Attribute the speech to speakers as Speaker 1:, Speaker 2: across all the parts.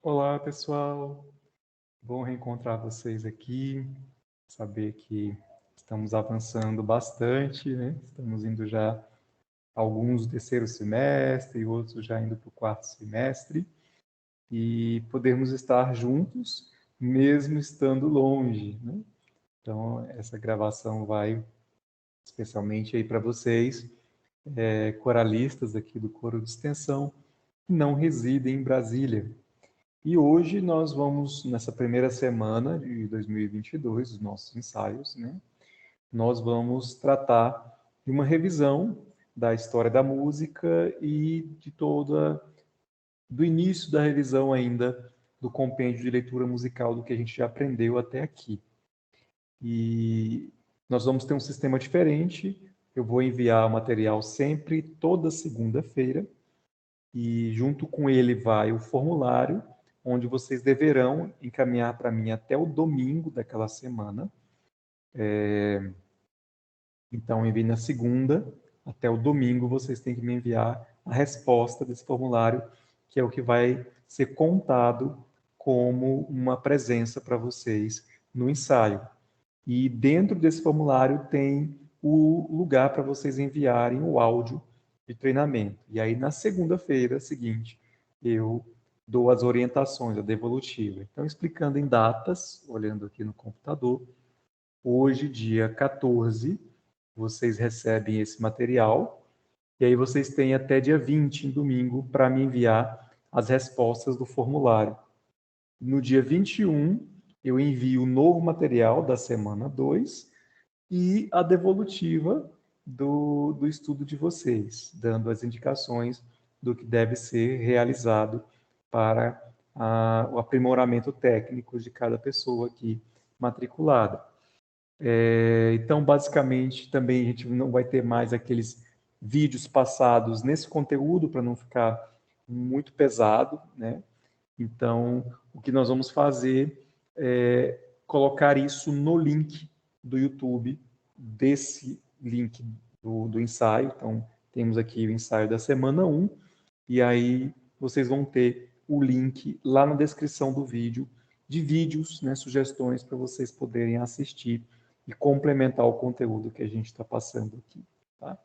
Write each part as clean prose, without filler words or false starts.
Speaker 1: Olá, pessoal. Bom reencontrar vocês aqui. Saber que estamos avançando bastante, né? Estamos indo já alguns do terceiro semestre e outros já indo para o quarto semestre. E podermos estar juntos, mesmo estando longe, né? Então, essa gravação vai especialmente aí para vocês, coralistas aqui do Coro de Extensão, que não residem em Brasília. E hoje nós vamos, nessa primeira semana de 2022, os nossos ensaios, né? Nós vamos tratar de uma revisão da história da música e do início da revisão ainda do compêndio de leitura musical do que a gente já aprendeu até aqui. E nós vamos ter um sistema diferente. Eu vou enviar o material sempre, toda segunda-feira, e junto com ele vai o formulário, onde vocês deverão encaminhar para mim até o domingo daquela semana. Então, envie na segunda, até o domingo vocês têm que me enviar a resposta desse formulário, que é o que vai ser contado como uma presença para vocês no ensaio. E dentro desse formulário tem o lugar para vocês enviarem o áudio de treinamento. E aí, na segunda-feira seguinte, eu dou as orientações, a devolutiva. Então, explicando em datas, olhando aqui no computador, hoje, dia 14, vocês recebem esse material, e aí vocês têm até dia 20, em domingo, para me enviar as respostas do formulário. No dia 21, eu envio o novo material da semana 2 e a devolutiva do estudo de vocês, dando as indicações do que deve ser realizado para o aprimoramento técnico de cada pessoa aqui matriculada. Então, basicamente, também a gente não vai ter mais aqueles vídeos passados nesse conteúdo, para não ficar muito pesado, né? Então, o que nós vamos fazer é colocar isso no link do YouTube, desse link do ensaio. Então, temos aqui o ensaio da semana 1, e aí vocês vão ter o link lá na descrição do vídeo, de vídeos, né, sugestões para vocês poderem assistir e complementar o conteúdo que a gente está passando aqui. Tá?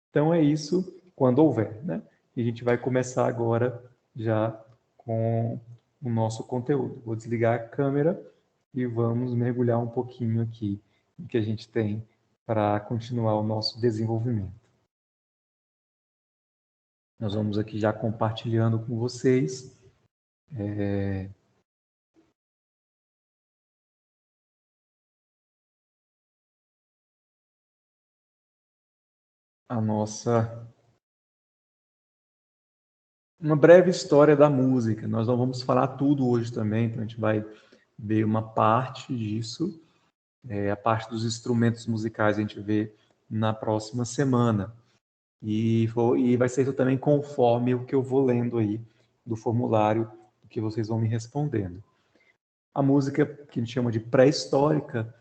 Speaker 1: Então, é isso, quando houver, né? E a gente vai começar agora já com o nosso conteúdo. Vou desligar a câmera e vamos mergulhar um pouquinho aqui no que a gente tem para continuar o nosso desenvolvimento. Nós vamos aqui já compartilhando com vocês. A nossa... Uma breve história da música. Nós não vamos falar tudo hoje também, então a gente vai ver uma parte disso. A parte dos instrumentos musicais a gente vê na próxima semana. E vai ser isso também conforme o que eu vou lendo aí do formulário, que vocês vão me respondendo. A música que a gente chama de pré-histórica,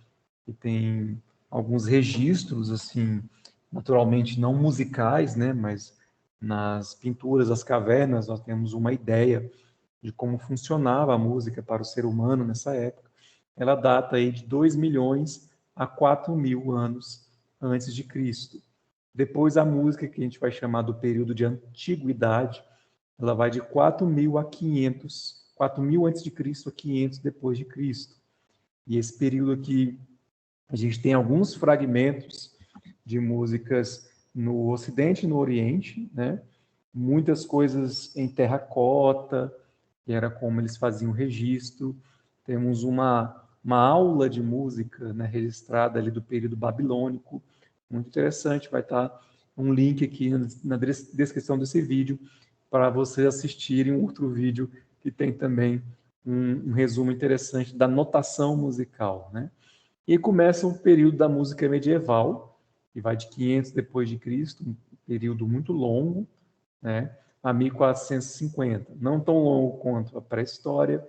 Speaker 1: que tem alguns registros, assim, naturalmente não musicais, né, mas nas pinturas das cavernas nós temos uma ideia de como funcionava a música para o ser humano nessa época. Ela data aí de 2 milhões a 4 mil anos antes de Cristo. Depois a música, que a gente vai chamar do período de antiguidade, ela vai de 4.000 a 500, 4.000 antes de Cristo a 500 depois de Cristo. E esse período aqui, a gente tem alguns fragmentos de músicas no Ocidente e no Oriente, né? Muitas coisas em terracota, que era como eles faziam o registro. Temos uma aula de música, né, registrada ali do período babilônico, muito interessante. Vai estar um link aqui na descrição desse vídeo para vocês assistirem um outro vídeo que tem também um resumo interessante da notação musical, né? E começa o período da música medieval, que vai de 500 depois de Cristo, um período muito longo, né, a 1450. Não tão longo quanto a pré-história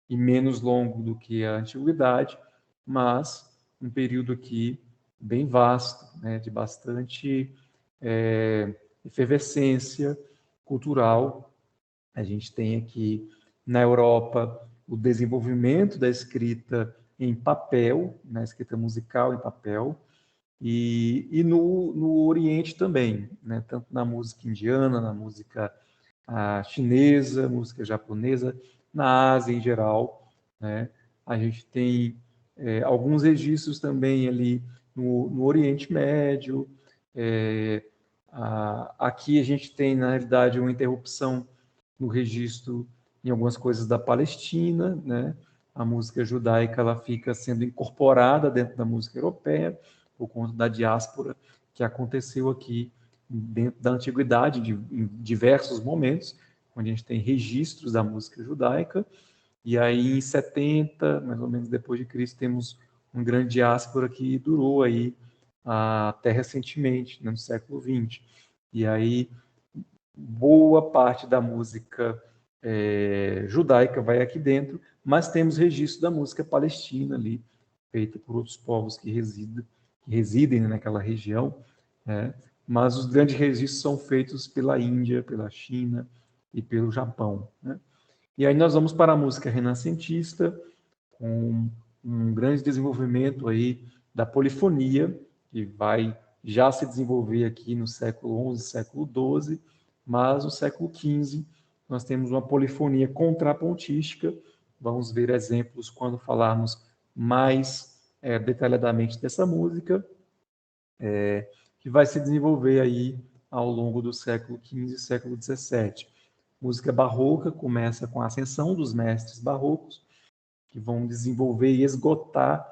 Speaker 1: e menos longo do que a antiguidade, mas um período aqui bem vasto, né, de bastante efervescência cultural. A gente tem aqui Na Europa, o desenvolvimento da escrita em papel, na escrita musical em papel, e no Oriente também, né? Tanto na música indiana, na música chinesa, música japonesa, na Ásia em geral, né? A gente tem alguns registros também ali no Oriente Médio. Aqui a gente tem, na realidade, uma interrupção no registro em algumas coisas da Palestina, né? A música judaica ela fica sendo incorporada dentro da música europeia por conta da diáspora que aconteceu aqui dentro da antiguidade, em diversos momentos, onde a gente tem registros da música judaica. E aí, em 70, mais ou menos depois de Cristo, temos uma grande diáspora que durou aí até recentemente, né, no século XX. E aí, boa parte da música judaica vai aqui dentro, mas temos registro da música palestina ali, feita por outros povos que residem naquela região, né? Mas os grandes registros são feitos pela Índia, pela China e pelo Japão, né? E aí nós vamos para a música renascentista, com um grande desenvolvimento aí da polifonia, que vai já se desenvolver aqui no século XI, século XII, mas no século XV nós temos uma polifonia contrapontística. Vamos ver exemplos quando falarmos mais detalhadamente dessa música, que vai se desenvolver aí ao longo do século XV e século XVII. Música barroca começa com a ascensão dos mestres barrocos, que vão desenvolver e esgotar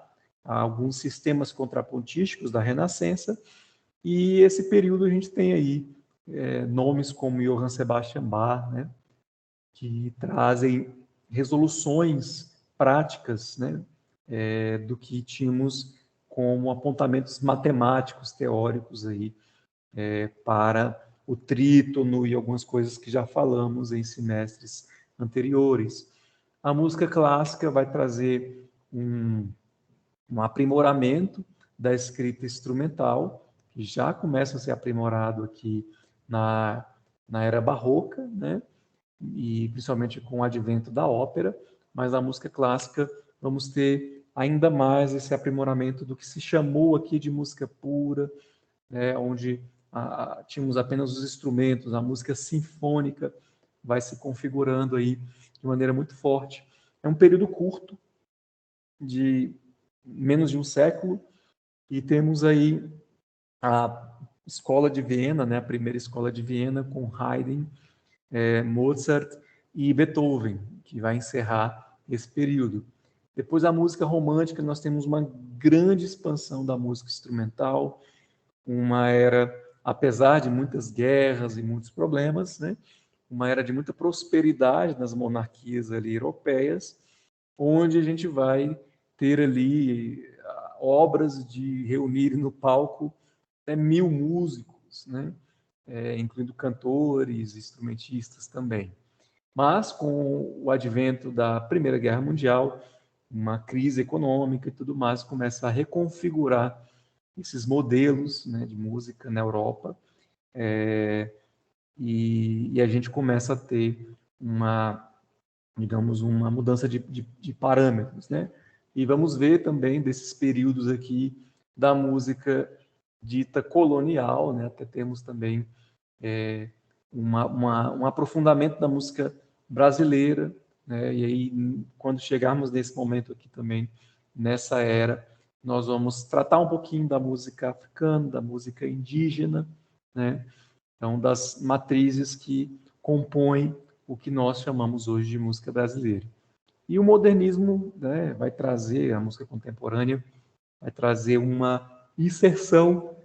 Speaker 1: alguns sistemas contrapontísticos da Renascença, e esse período a gente tem aí nomes como Johann Sebastian Bach, né, que trazem resoluções práticas, né, do que tínhamos como apontamentos matemáticos, teóricos aí, para o trítono e algumas coisas que já falamos em semestres anteriores. A música clássica vai trazer um aprimoramento da escrita instrumental, que já começa a ser aprimorado aqui na era barroca, né? E principalmente com o advento da ópera, mas na música clássica vamos ter ainda mais esse aprimoramento do que se chamou aqui de música pura, né? Onde tínhamos apenas os instrumentos, a música sinfônica vai se configurando aí de maneira muito forte. É um período curto, de menos de um século, e temos aí a Escola de Viena, né, a primeira Escola de Viena, com Haydn, Mozart e Beethoven, que vai encerrar esse período. Depois, a música romântica, nós temos uma grande expansão da música instrumental, uma era, apesar de muitas guerras e muitos problemas, né, uma era de muita prosperidade nas monarquias ali europeias, onde a gente vai ter ali obras de reunir no palco 1000 músicos, né? Incluindo cantores, instrumentistas também. Mas com o advento da Primeira Guerra Mundial, uma crise econômica e tudo mais, começa a reconfigurar esses modelos, né, de música na Europa, e a gente começa a ter digamos, uma mudança de parâmetros, né? E vamos ver também desses períodos aqui da música dita colonial, né? Até temos também um aprofundamento da música brasileira, né? E aí, quando chegarmos nesse momento aqui também, nessa era, nós vamos tratar um pouquinho da música africana, da música indígena, né? Então, das matrizes que compõem o que nós chamamos hoje de música brasileira. E o modernismo, né, vai trazer, a música contemporânea, vai trazer uma inserção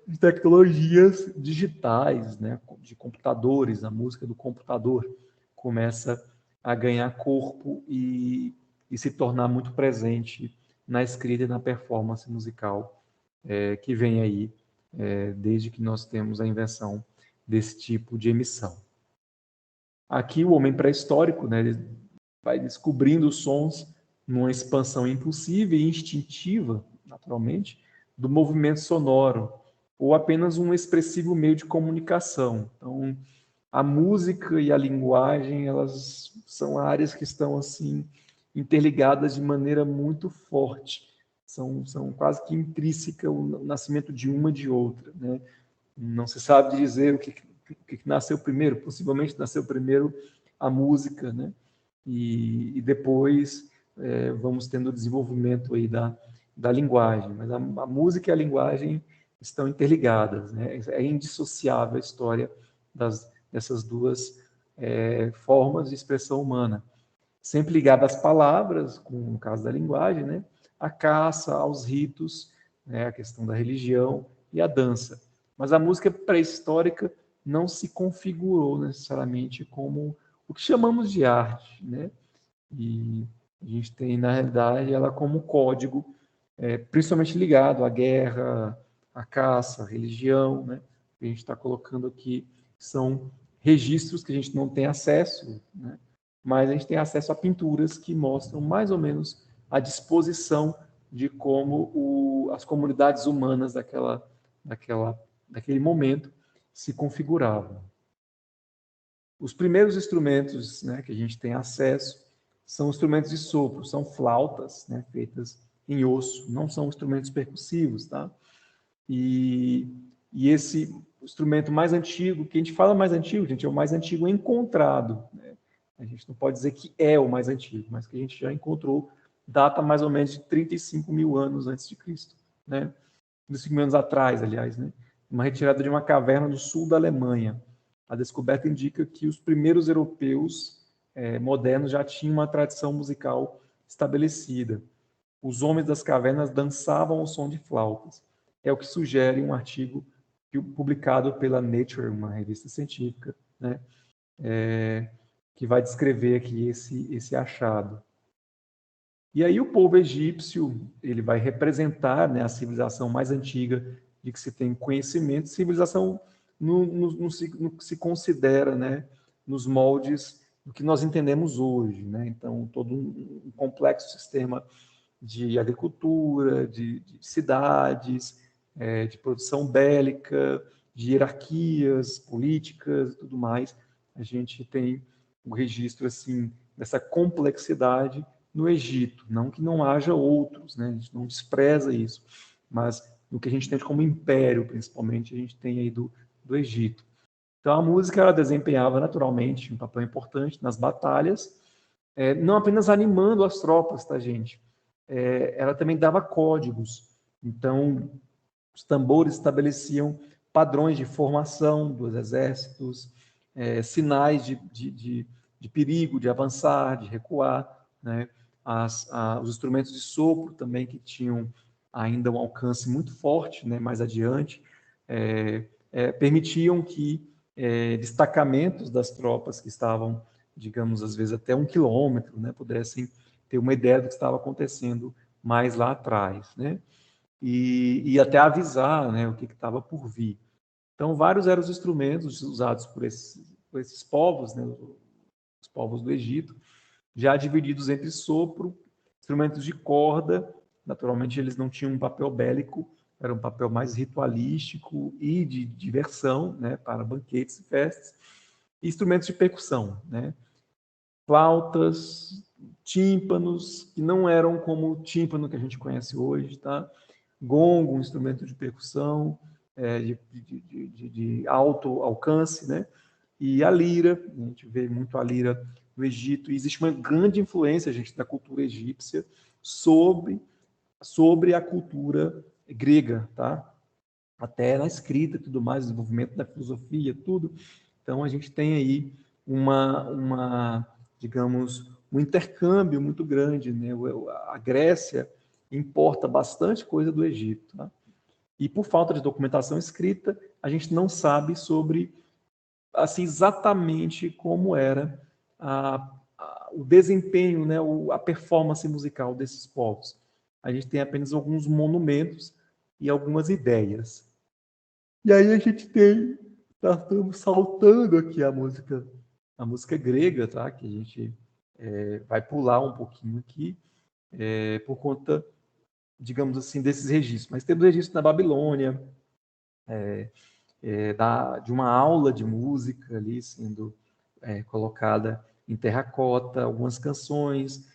Speaker 1: de tecnologias digitais, né, de computadores. A música do computador começa a ganhar corpo e se tornar muito presente na escrita e na performance musical que vem aí desde que nós temos a invenção desse tipo de emissão. Aqui o homem pré-histórico, né, ele vai descobrindo os sons numa expansão impulsiva e instintiva, naturalmente, do movimento sonoro, ou apenas um expressivo meio de comunicação. Então, a música e a linguagem, elas são áreas que estão assim interligadas de maneira muito forte. São quase que intrínseca o nascimento de uma de outra, né? Não se sabe dizer o que nasceu primeiro. Possivelmente nasceu primeiro a música, né? E depois vamos tendo o desenvolvimento aí da linguagem. Mas a música e a linguagem estão interligadas, né? É indissociável a história dessas duas formas de expressão humana. Sempre ligada às palavras, como no caso da linguagem, né? A caça, aos ritos, né? A questão da religião e a dança. Mas a música pré-histórica não se configurou necessariamente como o que chamamos de arte, né? E a gente tem, na realidade, ela como código, principalmente ligado à guerra, à caça, à religião, né? A gente está colocando aqui são registros que a gente não tem acesso, né? Mas a gente tem acesso a pinturas que mostram mais ou menos a disposição de como as comunidades humanas daquele momento se configuravam. Os primeiros instrumentos, né, que a gente tem acesso são instrumentos de sopro, são flautas, né, feitas em osso, não são instrumentos percussivos, tá? E esse instrumento mais antigo, que a gente fala mais antigo, gente, é o mais antigo encontrado, né? A gente não pode dizer que é o mais antigo, mas que a gente já encontrou, data mais ou menos de 35 mil anos antes de Cristo, né? 35 mil anos atrás, aliás, né? Uma retirada de uma caverna do sul da Alemanha. A descoberta indica que os primeiros europeus modernos já tinham uma tradição musical estabelecida. Os homens das cavernas dançavam ao som de flautas. É o que sugere um artigo publicado pela Nature, uma revista científica, né? Que vai descrever aqui esse achado. E aí o povo egípcio, ele vai representar, né, a civilização mais antiga de que se tem conhecimento, civilização no que se considera, né, nos moldes do que nós entendemos hoje, né? Então, todo um complexo sistema de agricultura, de cidades, de produção bélica, de hierarquias políticas e tudo mais. A gente tem um registro assim dessa complexidade no Egito. Não que não haja outros, né? A gente não despreza isso, mas no que a gente tem como império, principalmente, a gente tem aí do Egito. Então a música ela desempenhava naturalmente um papel importante nas batalhas, não apenas animando as tropas, tá, gente? Ela também dava códigos. Então, os tambores estabeleciam padrões de formação dos exércitos, sinais de perigo, de avançar, de recuar, né? Os instrumentos de sopro também, que tinham ainda um alcance muito forte, né? Mais adiante, permitiam que destacamentos das tropas que estavam, digamos, às vezes até 1 quilômetro, né? Pudessem ter uma ideia do que estava acontecendo mais lá atrás, né? E até avisar, né, o que estava por vir. Então, vários eram os instrumentos usados por esses povos, né, os povos do Egito, já divididos entre sopro, instrumentos de corda. Naturalmente, eles não tinham um papel bélico, era um papel mais ritualístico e de diversão, né, para banquetes e festas, e instrumentos de percussão, né, flautas, tímpanos, que não eram como o tímpano que a gente conhece hoje, tá? Gongo, um instrumento de percussão, de alto alcance, né? E a lira, a gente vê muito a lira no Egito, e existe uma grande influência, gente, da cultura egípcia sobre a cultura grega, tá? Até na escrita e tudo mais, desenvolvimento da filosofia, tudo. Então, a gente tem aí digamos, um intercâmbio muito grande, né? A Grécia importa bastante coisa do Egito, tá? E por falta de documentação escrita, a gente não sabe sobre, assim, exatamente como era o desempenho, né? A performance musical desses povos. A gente tem apenas alguns monumentos e algumas ideias. E aí a gente tem, nós estamos saltando aqui a música grega, tá? Que a gente vai pular um pouquinho aqui, por conta, digamos assim, desses registros. Mas temos registros na Babilônia, de uma aula de música ali sendo colocada em terracota, algumas canções,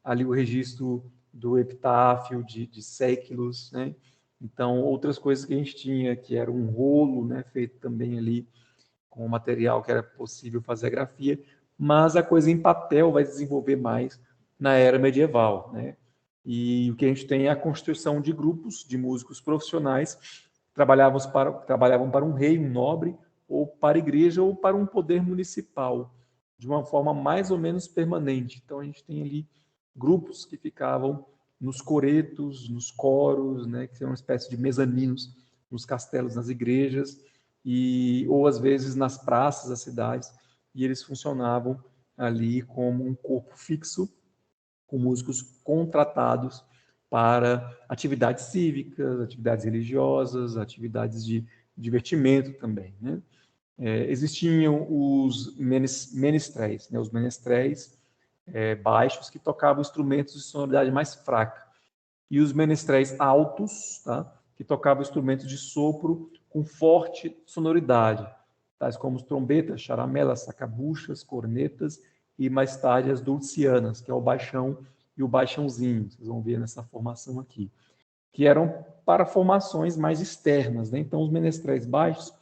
Speaker 1: ali o registro do epitáfio de séculos, né? Então, outras coisas que a gente tinha, que era um rolo, né, feito também ali com o material que era possível fazer a grafia, mas a coisa em papel vai desenvolver mais na era medieval, né? E o que a gente tem é a constituição de grupos de músicos profissionais que trabalhavam para um rei, um nobre, ou para a igreja, ou para um poder municipal, de uma forma mais ou menos permanente. Então, a gente tem ali grupos que ficavam nos coretos, nos coros, né, que são uma espécie de mezaninos nos castelos, nas igrejas, ou às vezes nas praças das cidades, e eles funcionavam ali como um corpo fixo, com músicos contratados para atividades cívicas, atividades religiosas, atividades de divertimento também, né? Existiam os menestréis, né? Os menestréis baixos que tocavam instrumentos de sonoridade mais fraca, e os menestréis altos, tá? Que tocavam instrumentos de sopro com forte sonoridade, tais como trombetas, charamelas, sacabuchas, cornetas e mais tarde as dulcianas, que é o baixão e o baixãozinho, vocês vão ver nessa formação aqui, que eram para formações mais externas, né? Então os menestréis baixos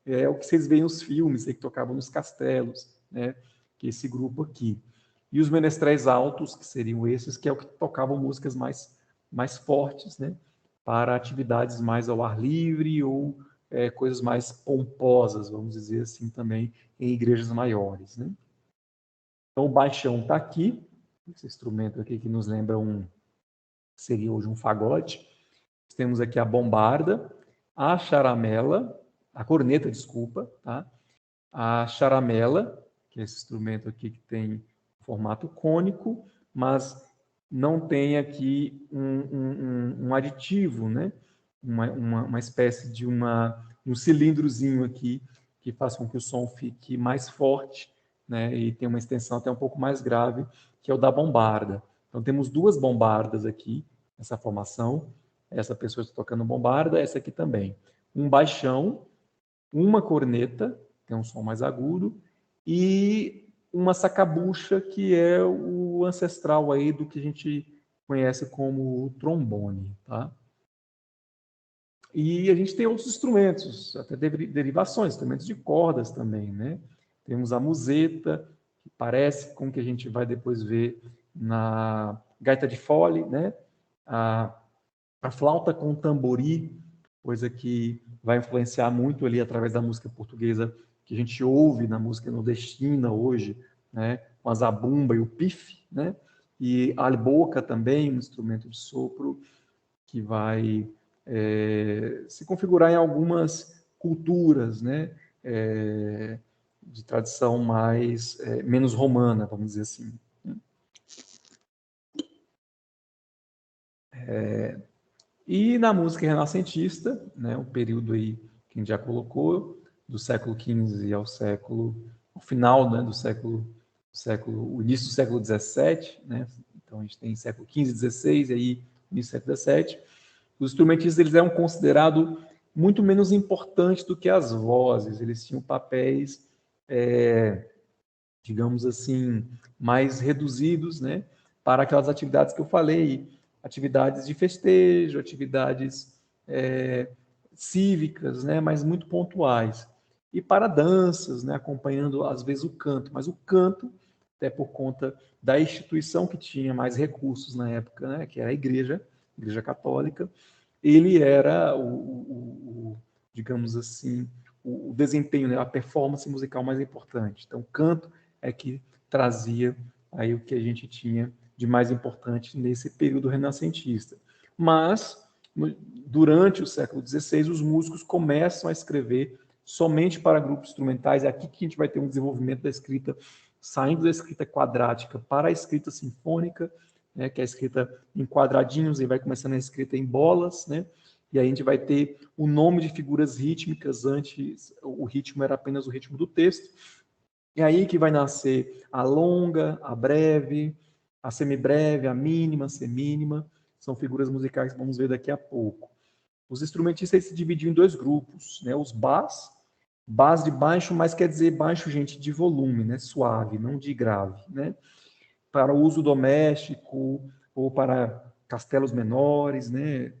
Speaker 1: é o que vocês veem nos filmes, que tocavam nos castelos, né? Que é esse grupo aqui. E os menestréis altos, que seriam esses, que é o que tocavam músicas mais fortes, né? Para atividades mais ao ar livre ou coisas mais pomposas, vamos dizer assim, também em igrejas maiores, né? Então o baixão está aqui, esse instrumento aqui que nos lembra seria hoje um fagote. Temos aqui a bombarda, a charamela, a corneta, desculpa, tá? A charamela, que é esse instrumento aqui que tem formato cônico, mas não tem aqui um aditivo, né? Uma espécie de um cilindrozinho aqui que faz com que o som fique mais forte, né? E tem uma extensão até um pouco mais grave, que é o da bombarda. Então temos duas bombardas aqui, essa formação. Essa pessoa está tocando bombarda, essa aqui também. Um baixão, uma corneta, tem um som mais agudo, e uma sacabucha, que é o ancestral aí do que a gente conhece como trombone, tá? E a gente tem outros instrumentos, até derivações, instrumentos de cordas também, né? Temos a museta, que parece com o que a gente vai depois ver na gaita de fole, né? A flauta com tambori, coisa que vai influenciar muito ali através da música portuguesa que a gente ouve na música nordestina hoje, né? Com a zabumba e o pife, né? E a alboca também, um instrumento de sopro que vai se configurar em algumas culturas, né? De tradição menos romana, vamos dizer assim. E na música renascentista, né, um período aí que a gente já colocou, do século XV ao final, né, o início do século XVII, né, então a gente tem século XV, XVI, e aí início do século XVII, os instrumentistas eles eram considerados muito menos importantes do que as vozes, eles tinham papéis, digamos assim, mais reduzidos, né, para aquelas atividades que eu falei, atividades de festejo, atividades cívicas, né, mas muito pontuais. E para danças, né, acompanhando às vezes o canto, mas o canto, até por conta da instituição que tinha mais recursos na época, né, que era a Igreja Católica, ele era digamos assim, o desempenho, né, a performance musical mais importante. Então, o canto é que trazia aí o que a gente tinha de mais importante nesse período renascentista. Mas, durante o século XVI, os músicos começam a escrever somente para grupos instrumentais. É aqui que a gente vai ter um desenvolvimento da escrita, saindo da escrita quadrática para a escrita sinfônica, né, que é a escrita em quadradinhos, e vai começando a escrita em bolas, né? E aí a gente vai ter o nome de figuras rítmicas. Antes o ritmo era apenas o ritmo do texto. E aí que vai nascer a longa, a breve, a semibreve, a mínima, a semínima. São figuras musicais que vamos ver daqui a pouco. Os instrumentistas se dividiam em 2 grupos, né? Os bás de baixo, mas quer dizer baixo, gente, de volume, né? Suave, não de grave, né? Para uso doméstico ou para castelos menores, né?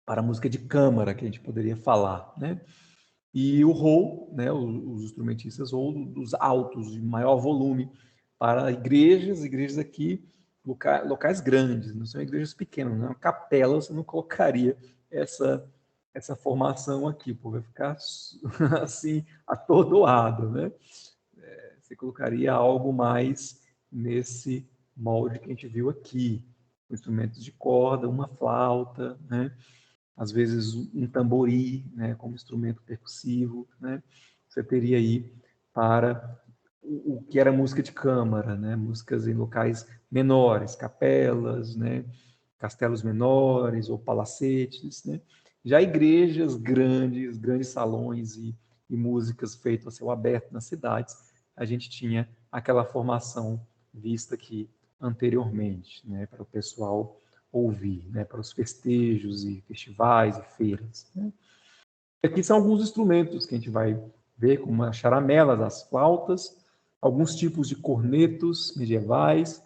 Speaker 1: Para música de câmara, que a gente poderia falar, né? E o roll, né, os instrumentistas roll dos altos, de maior volume, para igrejas aqui, locais grandes, não são igrejas pequenas, não é uma capela, você não colocaria essa formação aqui, porque vai ficar assim, atordoado, né? Você colocaria algo mais nesse molde que a gente viu aqui, com instrumentos de corda, uma flauta, né? Às vezes um tambori, né, como instrumento percussivo, né? Você teria aí para o que era música de câmara, né? Músicas em locais menores, capelas, né? Castelos menores ou palacetes, né? Já igrejas grandes, grandes salões e músicas feitas a céu aberto nas cidades, a gente tinha aquela formação vista aqui anteriormente, né? Para o pessoal ouvir, né, para os festejos e festivais e feiras. Né? Aqui são alguns instrumentos que a gente vai ver, como as charamelas, as flautas, alguns tipos de cornetos medievais.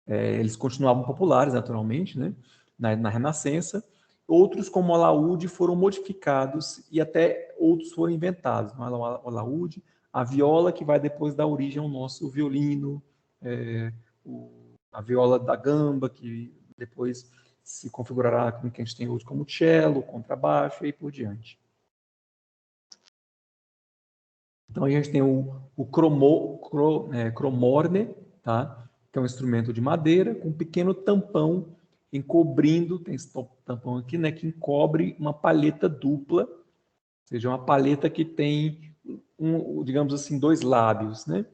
Speaker 1: Eles continuavam populares, naturalmente, né, na Renascença. Outros, como o alaúde, foram modificados e até outros foram inventados. O alaúde, a viola, que vai depois dar origem ao nosso violino, a viola da gamba, que depois se configurará com o que a gente tem hoje como cello, contrabaixo e por diante. Então a gente tem o cromorne, tá? Que é um instrumento de madeira com um pequeno tampão encobrindo, tem esse tampão aqui, né, que encobre uma palheta dupla, ou seja, uma palheta que tem, digamos assim, 2 lábios, né?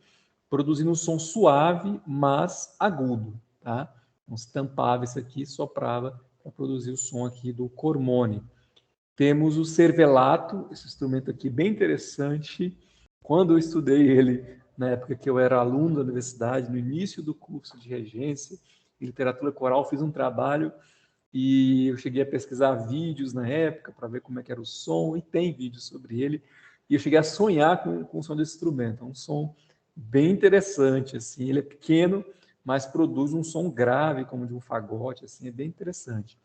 Speaker 1: Produzindo um som suave, mas agudo, tá? Então, se tampava isso aqui, soprava para produzir o som aqui do cormone. Temos o cervelato, esse instrumento aqui bem interessante. Quando eu estudei ele, na época que eu era aluno da universidade, no início do curso de regência e literatura coral, fiz um trabalho e eu cheguei a pesquisar vídeos na época para ver como é que era o som, e tem vídeos sobre ele, e eu cheguei a sonhar com o som desse instrumento. É um som bem interessante, assim, ele é pequeno, mas produz um som grave, como de um fagote, assim, é bem interessante.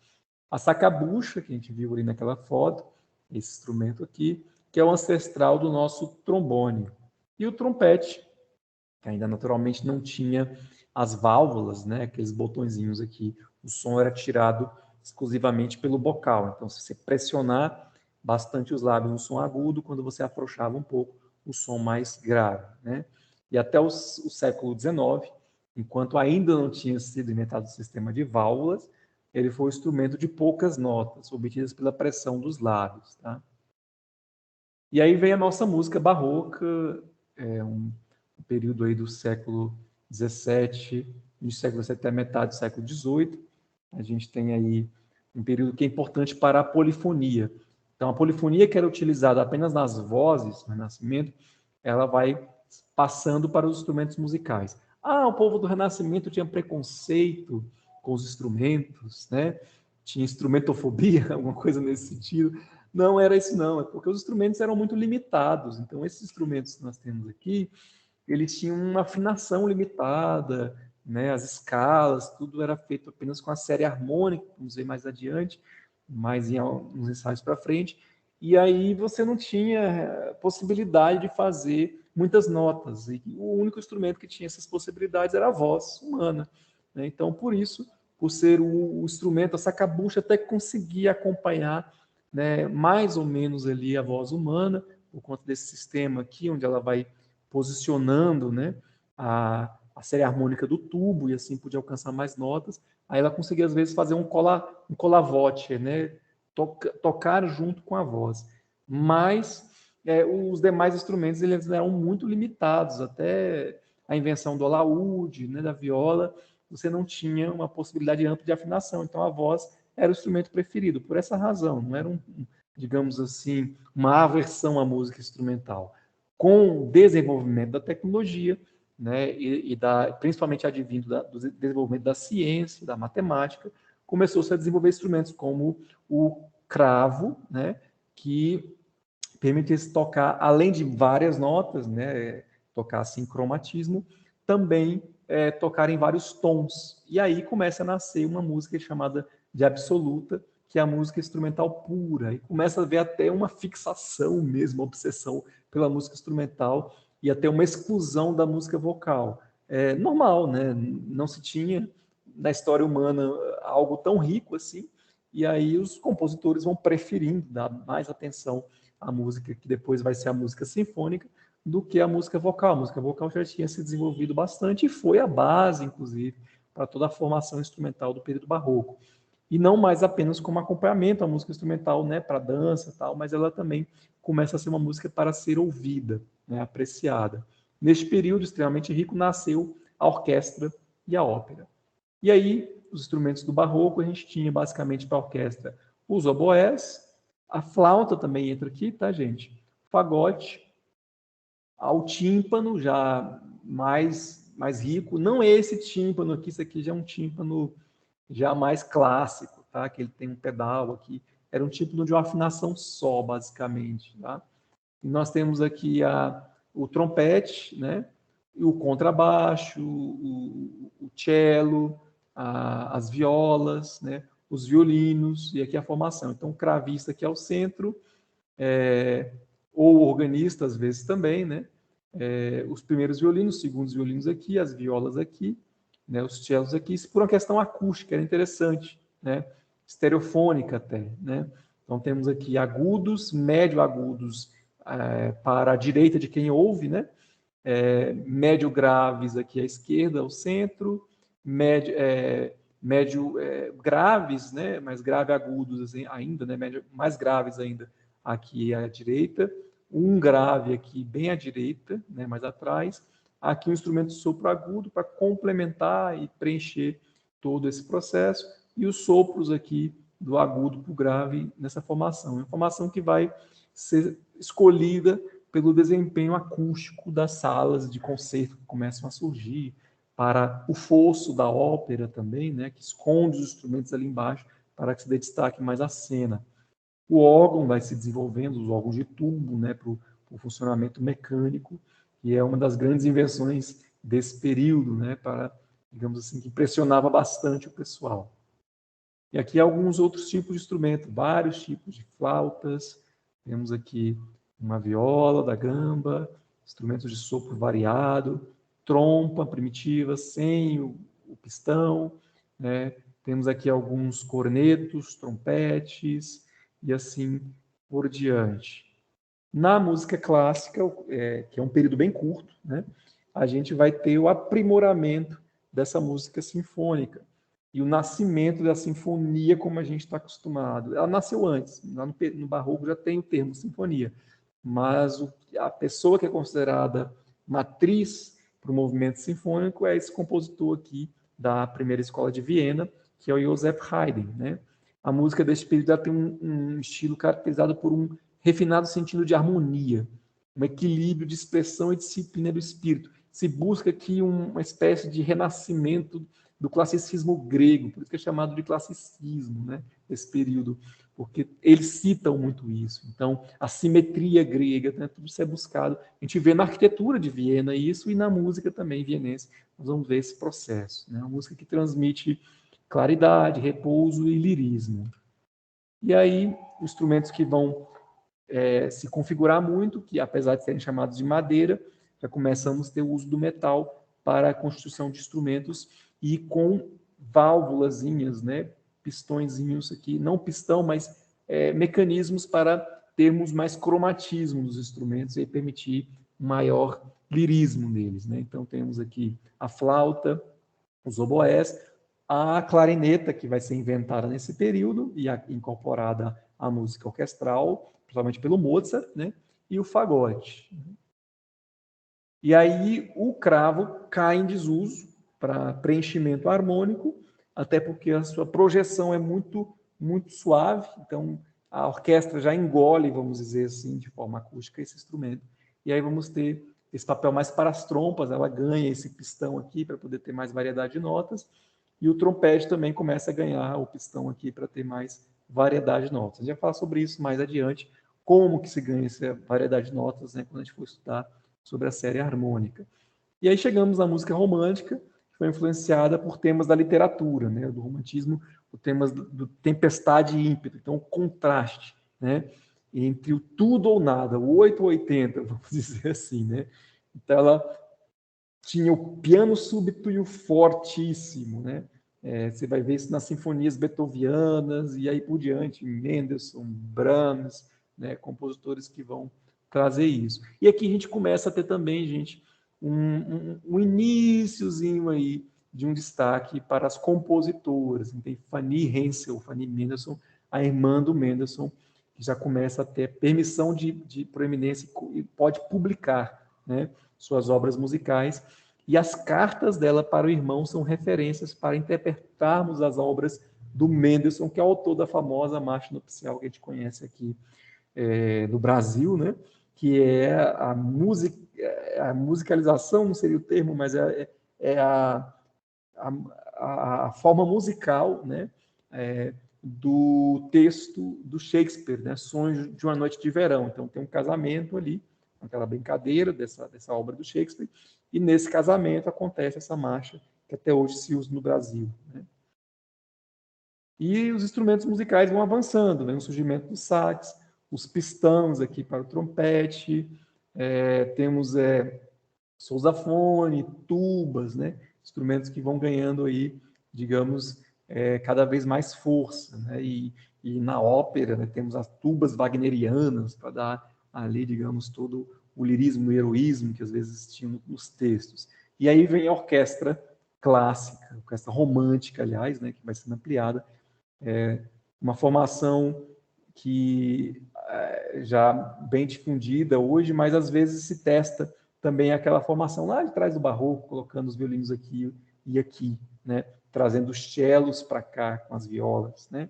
Speaker 1: A sacabucha, que a gente viu ali naquela foto, esse instrumento aqui, que é o ancestral do nosso trombone. E o trompete, que ainda naturalmente não tinha as válvulas, né, aqueles botõezinhos aqui. O som era tirado exclusivamente pelo bocal. Então, se você pressionar bastante os lábios no som agudo, quando você afrouxava um pouco, o som mais grave, né? E até o século XIX, enquanto ainda não tinha sido inventado o sistema de válvulas, ele foi um instrumento de poucas notas, obtidas pela pressão dos lábios, tá? E aí vem a nossa música barroca, um período aí do século XVII, do século XVII até metade do século XVIII. A gente tem aí um período que é importante para a polifonia. Então, a polifonia, que era utilizada apenas nas vozes no Renascimento, ela vai passando para os instrumentos musicais. O povo do Renascimento tinha preconceito com os instrumentos, né? Tinha instrumentofobia, alguma coisa nesse sentido. Não era isso, não. É porque os instrumentos eram muito limitados. Então, esses instrumentos que nós temos aqui, eles tinham uma afinação limitada, né? As escalas, tudo era feito apenas com a série harmônica, vamos ver mais adiante, mais em uns ensaios para frente, e aí você não tinha possibilidade de fazer muitas notas, e o único instrumento que tinha essas possibilidades era a voz humana, né? Então, por isso, por ser o instrumento, a sacabucha até conseguia acompanhar, né, mais ou menos ali a voz humana, por conta desse sistema aqui, onde ela vai posicionando, né, a série harmônica do tubo, e assim podia alcançar mais notas. Aí ela conseguia, às vezes, fazer um colavoce, né, tocar junto com a voz. Mas os demais instrumentos eles eram muito limitados, até a invenção do alaúde, né, da viola, você não tinha uma possibilidade ampla de afinação, então a voz era o instrumento preferido, por essa razão, não era digamos assim, uma aversão à música instrumental. Com o desenvolvimento da tecnologia, né, principalmente advindo do desenvolvimento da ciência, da matemática, começou-se a desenvolver instrumentos como o cravo, né, que permitia-se tocar, além de várias notas, né, tocar assim cromatismo, também tocar em vários tons. E aí começa a nascer uma música chamada de absoluta, que é a música instrumental pura, e começa a haver até uma fixação mesmo, uma obsessão pela música instrumental, e até uma exclusão da música vocal. É normal, né? Não se tinha na história humana algo tão rico assim, e aí os compositores vão preferindo dar mais atenção à música que depois vai ser a música sinfônica do que a música vocal. A música vocal já tinha se desenvolvido bastante e foi a base, inclusive, para toda a formação instrumental do período barroco. E não mais apenas como acompanhamento à música instrumental, né, para dança e tal, mas ela também começa a ser uma música para ser ouvida, né, apreciada. Neste período extremamente rico nasceu a orquestra e a ópera. E aí, os instrumentos do barroco, a gente tinha basicamente para a orquestra os oboés, a flauta também entra aqui, tá, gente? Fagote, ao tímpano já mais rico, não é esse tímpano aqui, isso aqui já é um tímpano já mais clássico, tá? Que ele tem um pedal aqui, era um tímpano de uma afinação só, basicamente, tá? E nós temos aqui o trompete, né? E o contrabaixo, o cello, as violas, né? Os violinos, e aqui a formação. Então, o cravista aqui ao centro, ou organista às vezes também, né? Os primeiros violinos, os segundos violinos aqui, as violas aqui, né? Os cellos aqui, isso por uma questão acústica, era interessante, né? Estereofônica até, né? Então temos aqui agudos, médio agudos para a direita de quem ouve, né? Médio graves aqui à esquerda, ao centro, médio graves, né? Mais grave agudos assim, ainda, né? Médio, mais graves ainda aqui à direita, um grave aqui bem à direita, né? Mais atrás, aqui um instrumento de sopro agudo para complementar e preencher todo esse processo, e os sopros aqui do agudo para o grave nessa formação. É uma formação que vai ser escolhida pelo desempenho acústico das salas de concerto que começam a surgir, para o fosso da ópera também, né, que esconde os instrumentos ali embaixo para que se dê destaque mais à cena. O órgão vai se desenvolvendo, os órgãos de tubo, né, para o funcionamento mecânico, que é uma das grandes invenções desse período, né, para, digamos assim, que impressionava bastante o pessoal. E aqui alguns outros tipos de instrumento, vários tipos de flautas, temos aqui uma viola da gamba, instrumentos de sopro variado, trompa primitiva sem o pistão, né? Temos aqui alguns cornetos, trompetes e assim por diante. Na música clássica, que é um período bem curto, né? A gente vai ter o aprimoramento dessa música sinfônica e o nascimento da sinfonia como a gente está acostumado. Ela nasceu antes, lá no Barroco já tem o termo sinfonia, mas a pessoa que é considerada matriz para o movimento sinfônico é esse compositor aqui da primeira escola de Viena, que é o Joseph Haydn, né? A música deste período tem um estilo caracterizado por um refinado sentido de harmonia, um equilíbrio de expressão e disciplina do espírito. Se busca aqui uma espécie de renascimento do classicismo grego, por isso que é chamado de classicismo, né, esse período, porque eles citam muito isso. Então, a simetria grega, né, tudo isso é buscado. A gente vê na arquitetura de Viena isso e na música também vienense. Nós vamos ver esse processo, né, uma música que transmite claridade, repouso e lirismo. E aí, instrumentos que vão se configurar muito, que apesar de serem chamados de madeira, já começamos a ter o uso do metal para a construção de instrumentos e com válvulazinhas, né, pistõezinhos aqui, não pistão, mas mecanismos para termos mais cromatismo nos instrumentos e permitir um maior lirismo neles, né? Então temos aqui a flauta, os oboés, a clarineta, que vai ser inventada nesse período e incorporada à música orquestral, principalmente pelo Mozart, né? E o fagote. E aí o cravo cai em desuso para preenchimento harmônico, até porque a sua projeção é muito, muito suave, então a orquestra já engole, vamos dizer assim, de forma acústica esse instrumento. E aí vamos ter esse papel mais para as trompas, ela ganha esse pistão aqui para poder ter mais variedade de notas, e o trompete também começa a ganhar o pistão aqui para ter mais variedade de notas. A gente vai falar sobre isso mais adiante, como que se ganha essa variedade de notas, né, quando a gente for estudar sobre a série harmônica. E aí chegamos na música romântica, que foi influenciada por temas da literatura, né, do romantismo, por temas do tempestade e ímpeto, então o contraste, né, entre o tudo ou nada, o 8 ou 80, vamos dizer assim, né. Então ela tinha o piano súbito e o fortíssimo, né. Você vai ver isso nas sinfonias beethovianas e aí por diante, Mendelssohn, Brahms, né, compositores que vão trazer isso. E aqui a gente começa a ter também, gente, um iniciozinho aí de um destaque para as compositoras. Tem Fanny Hensel, Fanny Mendelssohn, a irmã do Mendelssohn, que já começa a ter permissão de proeminência e pode publicar, né, suas obras musicais. E as cartas dela para o irmão são referências para interpretarmos as obras do Mendelssohn, que é o autor da famosa Marcha Nupcial que a gente conhece aqui no Brasil, né? Que é a musicalização, não seria o termo, mas é a forma musical, né? Do texto do Shakespeare, né? Sonhos de uma Noite de Verão. Então tem um casamento ali, aquela brincadeira dessa obra do Shakespeare, e nesse casamento acontece essa marcha que até hoje se usa no Brasil, né? E os instrumentos musicais vão avançando, vem o surgimento do sax, os pistões aqui para o trompete, temos sousafone, tubas, né? Instrumentos que vão ganhando aí, digamos, cada vez mais força, né? E na ópera, né, temos as tubas wagnerianas para dar ali, digamos, todo o lirismo e heroísmo que às vezes tinham nos textos. E aí vem a orquestra clássica, a orquestra romântica, aliás, né, que vai sendo ampliada, uma formação que já bem difundida hoje, mas às vezes se testa também aquela formação lá de trás do barroco, colocando os violinos aqui e aqui, né? Trazendo os cellos para cá com as violas, né?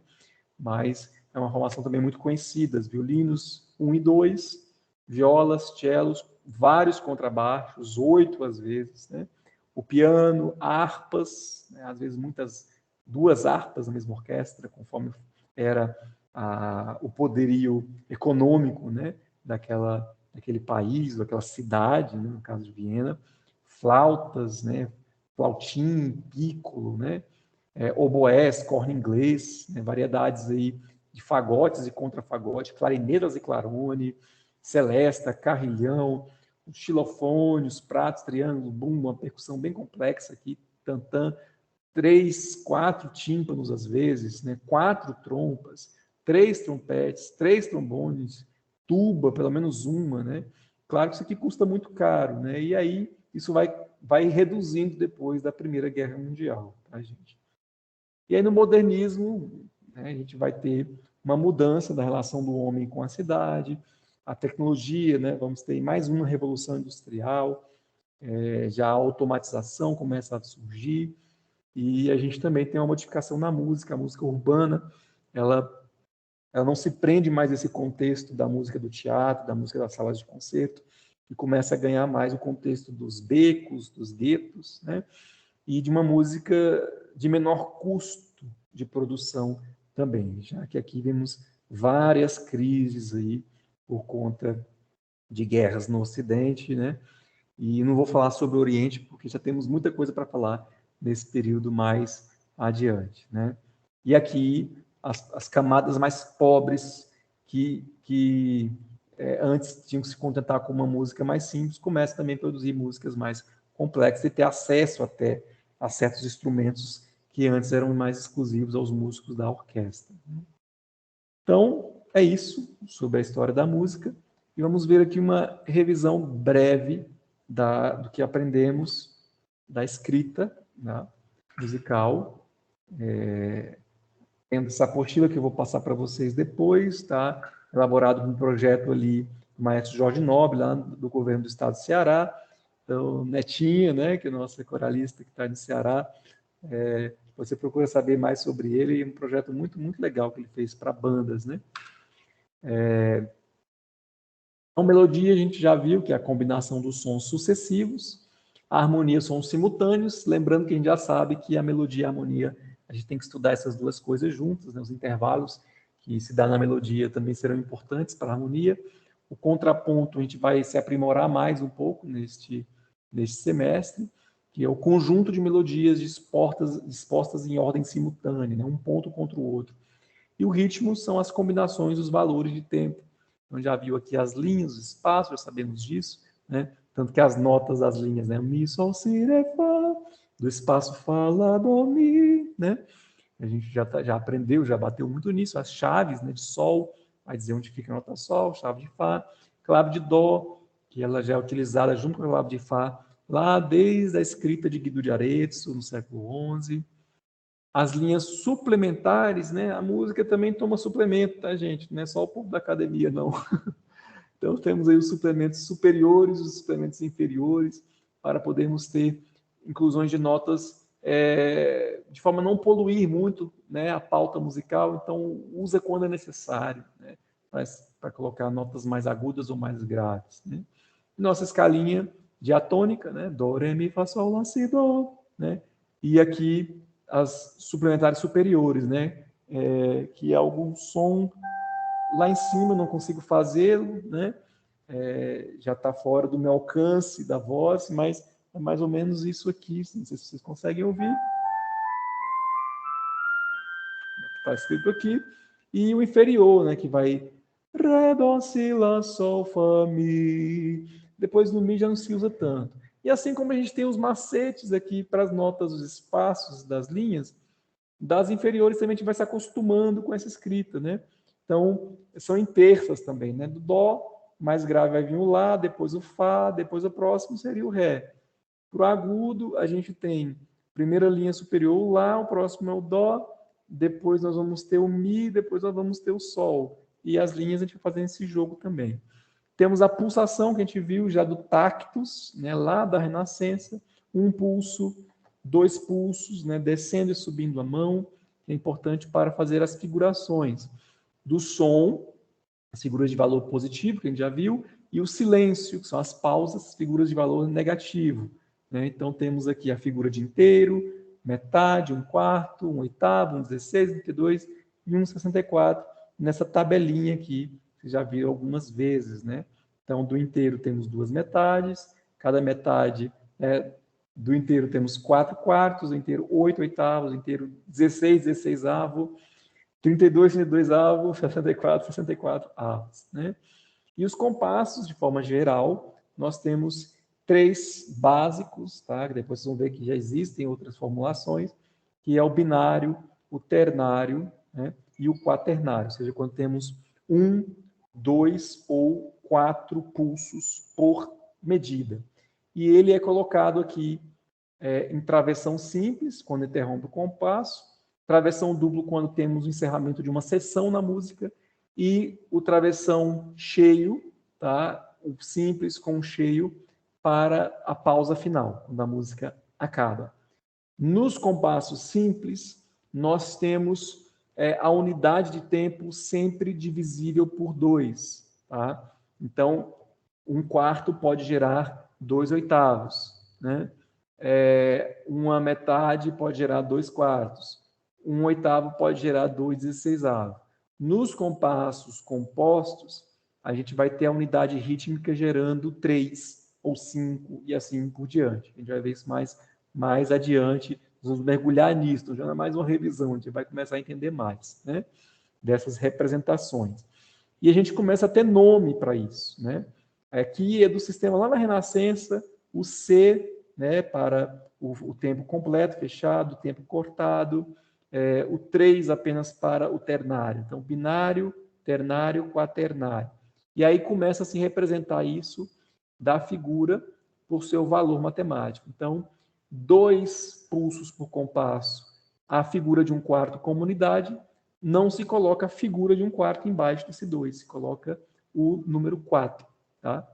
Speaker 1: Mas é uma formação também muito conhecida, violinos 1 e 2, violas, cellos, vários contrabaixos, 8 às vezes, né? O piano, harpas, né? Às vezes duas harpas na mesma orquestra, conforme era o poderio econômico, né, daquele país, daquela cidade, né, no caso de Viena, flautas, né, flautim, pícolo, né, oboés, corno inglês, né, variedades aí de fagotes e contrafagote, clarinetas e clarone, celesta, carrilhão, xilofone, pratos, triângulo, bumbo, uma percussão bem complexa aqui, tantã, 3, 4 tímpanos às vezes, né? 4 trompas, 3 trompetes, 3 trombones, tuba, pelo menos uma, né? Claro que isso aqui custa muito caro, né? E aí isso vai reduzindo depois da Primeira Guerra Mundial, tá, gente? E aí no modernismo, né, a gente vai ter uma mudança da relação do homem com a cidade, a tecnologia, né? Vamos ter mais uma revolução industrial, já a automatização começa a surgir, e a gente também tem uma modificação na música, a música urbana, ela não se prende mais a esse contexto da música do teatro, da música das salas de concerto, e começa a ganhar mais o contexto dos becos, dos guetos, né? E de uma música de menor custo de produção também, já que aqui vemos várias crises aí por conta de guerras no Ocidente, né? E não vou falar sobre o Oriente, porque já temos muita coisa para falar nesse período mais adiante, né? E aqui, as camadas mais pobres, que antes tinham que se contentar com uma música mais simples, começam também a produzir músicas mais complexas e ter acesso até a certos instrumentos que antes eram mais exclusivos aos músicos da orquestra. Então, é isso sobre a história da música. E vamos ver aqui uma revisão breve do que aprendemos da escrita, né, musical. Tendo essa apostila que eu vou passar para vocês depois, tá? Elaborado por um projeto ali do maestro Jorge Nobre, lá do governo do estado do Ceará. Então, Netinho, né, que é o nosso coralista que está no Ceará, você procura saber mais sobre ele, é um projeto muito, muito legal que ele fez para bandas, né? Então, melodia a gente já viu que é a combinação dos sons sucessivos, a harmonia sons simultâneos, lembrando que a gente já sabe que a melodia e a harmonia, a gente tem que estudar essas duas coisas juntas, né? Os intervalos que se dá na melodia também serão importantes para a harmonia. O contraponto a gente vai se aprimorar mais um pouco neste semestre, que é o conjunto de melodias dispostas em ordem simultânea, né? Um ponto contra o outro. E o ritmo são as combinações dos valores de tempo. Então, já viu aqui as linhas, os espaços, já sabemos disso, né? Tanto que as notas das linhas, né? Mi, sol, si, re, fá, do espaço, fá, lá, dó, mi, né? A gente já aprendeu, já bateu muito nisso. As chaves, né, de sol, vai dizer onde fica a nota sol, chave de fá, clave de dó, que ela já é utilizada junto com a clave de fá, lá desde a escrita de Guido de Arezzo, no século XI. As linhas suplementares, né? A música também toma suplemento, tá, gente? Não é só o povo da academia, não. Então, temos aí os suplementos superiores, os suplementos inferiores, para podermos ter inclusões de notas de forma a não poluir muito, né, a pauta musical. Então, usa quando é necessário, né, para colocar notas mais agudas ou mais graves. Né. Nossa escalinha diatônica, né, Dó, Ré, Mi, Fá, Sol, Lá, Si, Dó. Né, e aqui as suplementares superiores, né, que é algum som lá em cima, não consigo fazê-lo, né? Já está fora do meu alcance da voz, mas é mais ou menos isso aqui, não sei se vocês conseguem ouvir. Está escrito aqui. E o inferior, né, que vai Ré, Dó, Si, Lá, Sol, Fá, Mi. Depois no Mi já não se usa tanto. E assim como a gente tem os macetes aqui para as notas, os espaços das linhas, das inferiores também a gente vai se acostumando com essa escrita, né? Então, são em terças também, né? Do Dó, mais grave vai vir o Lá, depois o Fá, depois o próximo seria o Ré. Para o agudo, a gente tem primeira linha superior o Lá, o próximo é o Dó, depois nós vamos ter o Mi, depois nós vamos ter o Sol. E as linhas a gente vai fazendo esse jogo também. Temos a pulsação que a gente viu já do tactus, né, lá da Renascença, um pulso, dois pulsos, né, descendo e subindo a mão, que é importante para fazer as figurações do som, as figuras de valor positivo, que a gente já viu, e o silêncio, que são as pausas, figuras de valor negativo. Né? Então, temos aqui a figura de inteiro, metade, um quarto, um oitavo, um 16, 32 e um 64, nessa tabelinha aqui, você já viu algumas vezes. Né? Então, do inteiro temos duas metades, cada metade do inteiro temos 4 quartos, do inteiro 8 oitavos, do inteiro 16, 16 avos, 32, 32 avos, 64, 64 avos. Né? E os compassos, de forma geral, nós temos 3 básicos, tá? Depois vocês vão ver que já existem outras formulações, que é o binário, o ternário, né? E o quaternário, ou seja, quando temos 1, 2 ou 4 pulsos por medida. E ele é colocado aqui em travessão simples, quando interrompe o compasso, travessão duplo quando temos o encerramento de uma sessão na música, e o travessão cheio, tá? O simples com o cheio, para a pausa final, quando a música acaba. Nos compassos simples, nós temos a unidade de tempo sempre divisível por 2. Tá? Então, um quarto pode gerar 2 oitavos. Né? Uma metade pode gerar 2 quartos. Um oitavo pode gerar 2 16avos. Nos compassos compostos, a gente vai ter a unidade rítmica gerando 3 ou 5 e assim por diante. A gente vai ver isso mais adiante, nós vamos mergulhar nisso, então já não é mais uma revisão, a gente vai começar a entender mais, né, dessas representações. E a gente começa a ter nome para isso, né? Aqui é do sistema lá na Renascença, o C, né, para o tempo completo, fechado, o tempo cortado, o 3 apenas para o ternário. Então, binário, ternário, quaternário. E aí começa a se representar isso da figura por seu valor matemático. Então, 2 pulsos por compasso, a figura de um quarto como unidade, não se coloca a figura de um quarto embaixo desse 2, se coloca o número 4. Tá?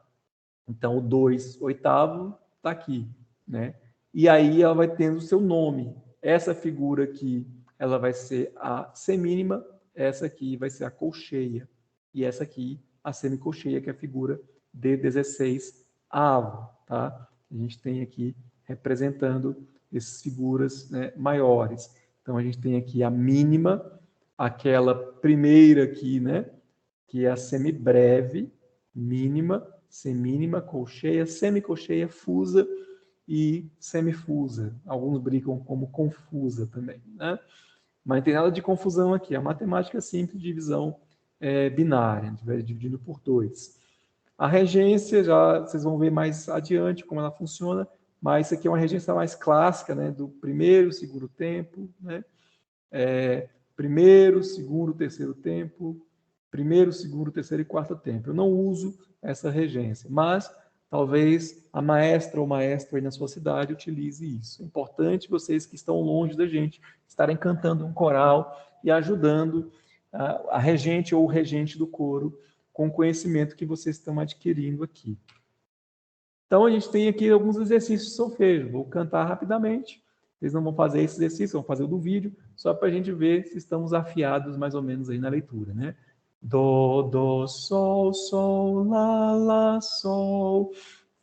Speaker 1: Então, o 2 oitavo está aqui. Né? E aí ela vai tendo o seu nome. Essa figura aqui, ela vai ser a semínima, essa aqui vai ser a colcheia, e essa aqui a semicolcheia, que é a figura D16avo, tá? A gente tem aqui representando essas figuras, né, maiores. Então, a gente tem aqui a mínima, aquela primeira aqui, né, que é a semibreve, mínima, semínima, colcheia, semicolcheia, fusa e semifusa. Alguns brincam como confusa também, né? Mas não tem nada de confusão aqui. A matemática é simples, divisão binária, a gente vai dividindo por 2. A regência, já vocês vão ver mais adiante como ela funciona, mas isso aqui é uma regência mais clássica, né, do primeiro, segundo tempo, né? Primeiro, segundo, terceiro tempo, primeiro, segundo, terceiro e quarto tempo. Eu não uso essa regência, mas talvez a maestra ou maestro aí na sua cidade utilize isso. É importante vocês que estão longe da gente estarem cantando um coral e ajudando a regente ou o regente do coro com o conhecimento que vocês estão adquirindo aqui. Então, a gente tem aqui alguns exercícios de solfejo. Vou cantar rapidamente. Vocês não vão fazer esse exercício, vão fazer o do vídeo, só para a gente ver se estamos afiados mais ou menos aí na leitura, né? Do, sol, lá, sol,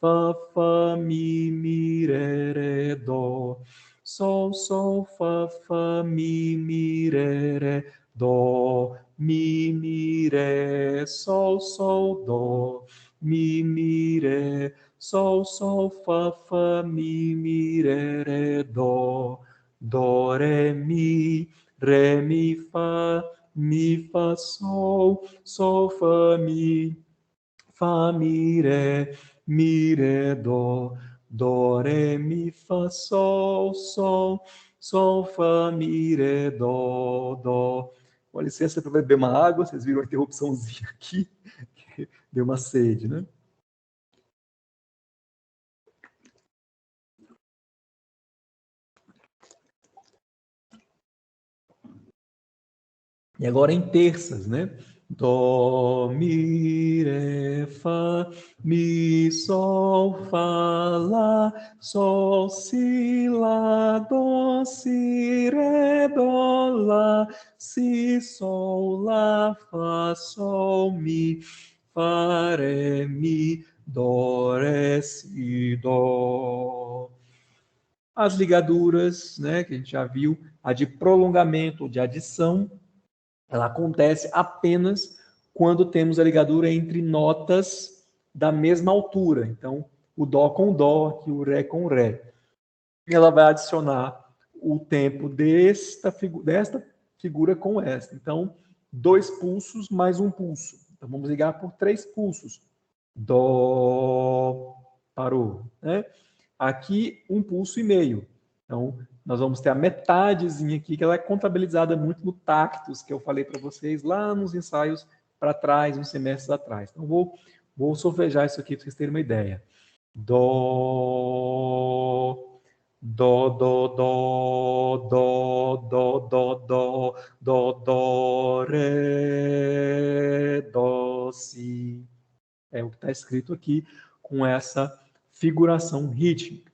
Speaker 1: fá, mi, ré, dó. Sol, fá, mi, ré, dó. Mi, ré, sol, dó. Mi, ré, sol, fá, mi, ré, dó. Dó, ré, mi, fá, sol, fá, mi, ré, dó, ré, mi, fá, sol, fá, mi, ré, dó. Com licença para beber uma água, vocês viram a interrupçãozinha aqui, deu uma sede, né? E agora em terças, né? Dó, mi, ré, fá, mi, sol, fá, lá, sol, si, lá, dó, si, ré, dó, lá, si, sol, lá, fá, sol, mi, fá, ré, mi, dó, ré, si, dó. As ligaduras, né, que a gente já viu, a de prolongamento ou de adição, ela acontece apenas quando temos a ligadura entre notas da mesma altura. Então, o dó com dó, aqui o ré com ré. Ela vai adicionar o tempo desta figura com esta. Então, 2 pulsos mais um pulso. Então, vamos ligar por 3 pulsos. Dó, parou, né? Aqui, 1 pulso e meio. Então, nós vamos ter a metadezinha aqui, que ela é contabilizada muito no tactus, que eu falei para vocês lá nos ensaios para trás, uns semestres atrás. Então, vou solfejar isso aqui para vocês terem uma ideia. Dó, dó, dó, dó, dó, dó, dó, dó, dó, dó, ré, dó, si. É o que está escrito aqui com essa figuração rítmica.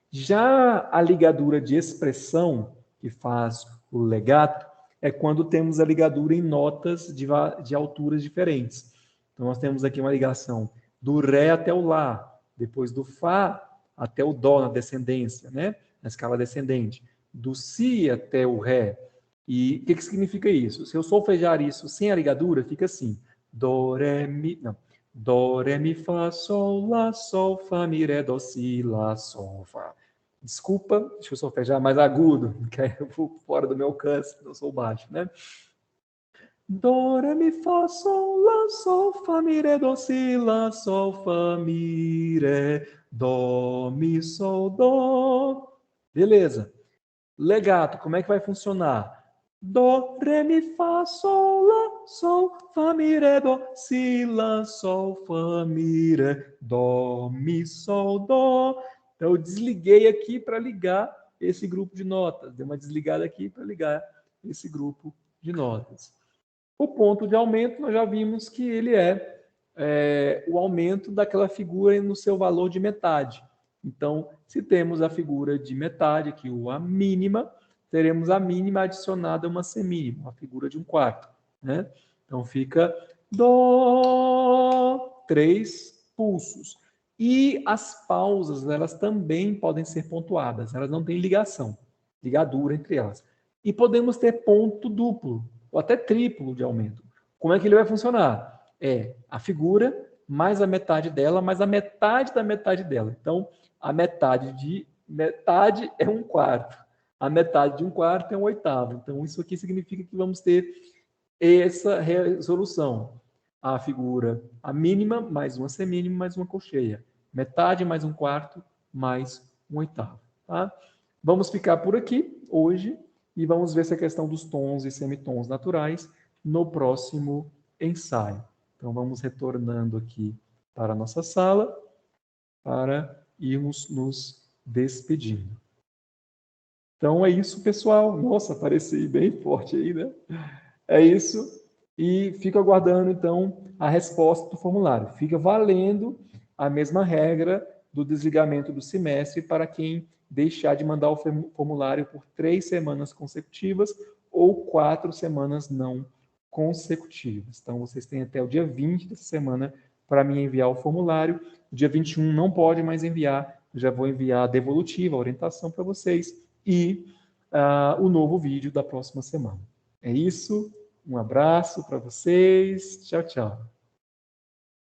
Speaker 1: Já a ligadura de expressão, que faz o legato, é quando temos a ligadura em notas de alturas diferentes. Então, nós temos aqui uma ligação do Ré até o Lá, depois do Fá até o Dó na descendência, né? Na escala descendente, do Si até o Ré. E o que significa isso? Se eu solfejar isso sem a ligadura, fica assim: Dó, Ré, Mi. Não. Dó, Ré, Mi, Fá, Sol, Lá, Sol, Fá, Mi, Ré, Dó, Si, Lá, Sol, Fá. Desculpa, deixa eu solfejar mais agudo, que aí eu vou fora do meu alcance, eu sou baixo, né? Dó, Ré, Mi, Fá, Sol, Lá, Sol, Fá, Mi, Ré, Dó, Si, Lá, Sol, Fá, Mi, Ré, Dó, Mi, Sol, Dó. Beleza. Legato, como é que vai funcionar? Dó, Ré, Mi, Fá, Sol, Lá, Sol, Fá, Mi, Ré, Dó, Si, Lá, Sol, Fá, Mi, Ré, Dó, Mi, Sol, Dó. Então, eu desliguei aqui para ligar esse grupo de notas. Dei uma desligada aqui para ligar esse grupo de notas. O ponto de aumento, nós já vimos que ele é o aumento daquela figura no seu valor de metade. Então, se temos a figura de metade, aqui a mínima, teremos a mínima adicionada a uma semínima, uma figura de 1/4. Né? Então, fica Dó, 3, pulsos. E as pausas, elas também podem ser pontuadas, elas não têm ligadura entre elas. E podemos ter ponto duplo, ou até triplo de aumento. Como é que ele vai funcionar? É a figura mais a metade dela, mais a metade da metade dela. Então, a metade de metade é um quarto. A metade de um quarto é um oitavo. Então, isso aqui significa que vamos ter essa resolução. A figura, a mínima, mais uma semínima, mais uma colcheia. Metade mais um quarto, mais um oitavo. Tá? Vamos ficar por aqui hoje e vamos ver essa questão dos tons e semitons naturais no próximo ensaio. Então, vamos retornando aqui para a nossa sala para irmos nos despedindo. Então, é isso, pessoal. Nossa, apareci bem forte aí, né? É isso. E fico aguardando, então, a resposta do formulário. Fica valendo a mesma regra do desligamento do semestre para quem deixar de mandar o formulário por 3 semanas consecutivas ou 4 semanas não consecutivas. Então, vocês têm até o dia 20 dessa semana para me enviar o formulário. O dia 21 não pode mais enviar, já vou enviar a devolutiva, a orientação para vocês e o novo vídeo da próxima semana. É isso. Um abraço para vocês. Tchau, tchau.